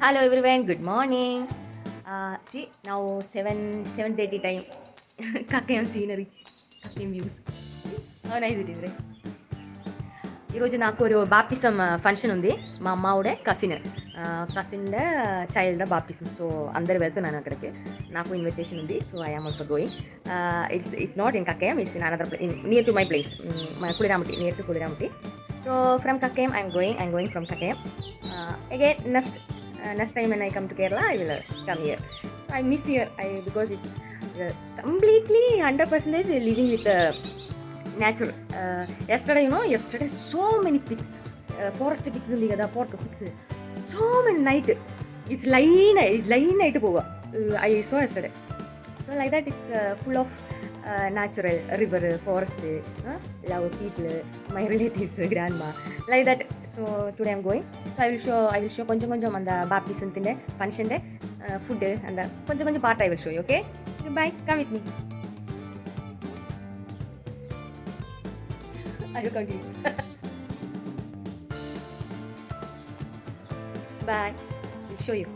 Hello everyone, good morning. See now 7:30 time. Kakkayam scenery, Kakkayam views. How nice it is, right? ఈరోజు నాకు ఒక baptism function ఉంది. మా అమ్మావుడే కసిన్ చైల్డ్ బాప్టిజం. సో అందరు వెళ్తున్నాను అక్కడికి. నాకు ఇన్విటేషన్ ఉంది. So I am also going. It's not in Kakkayam, it's in another near to my place, Kudiramati, near to Kudiramati. So from Kakkayam I'm going from Kakkayam. Again next time when I come to Kerala I will come here. So I miss here because it's completely 100% living with nature. Yesterday so many pigs, forest pigs ఉంది కదా, pork pigs, so many night. It's line night pova. I saw yesterday. So like that it's full of natural river, forest, love people, my relatives, grandma, like that. So today I'm going. So I will show konjam on the baptism thinde function day, food and the konjam part I will show you. Okay, bye, come with me. I will continue. Bye, I'll show you.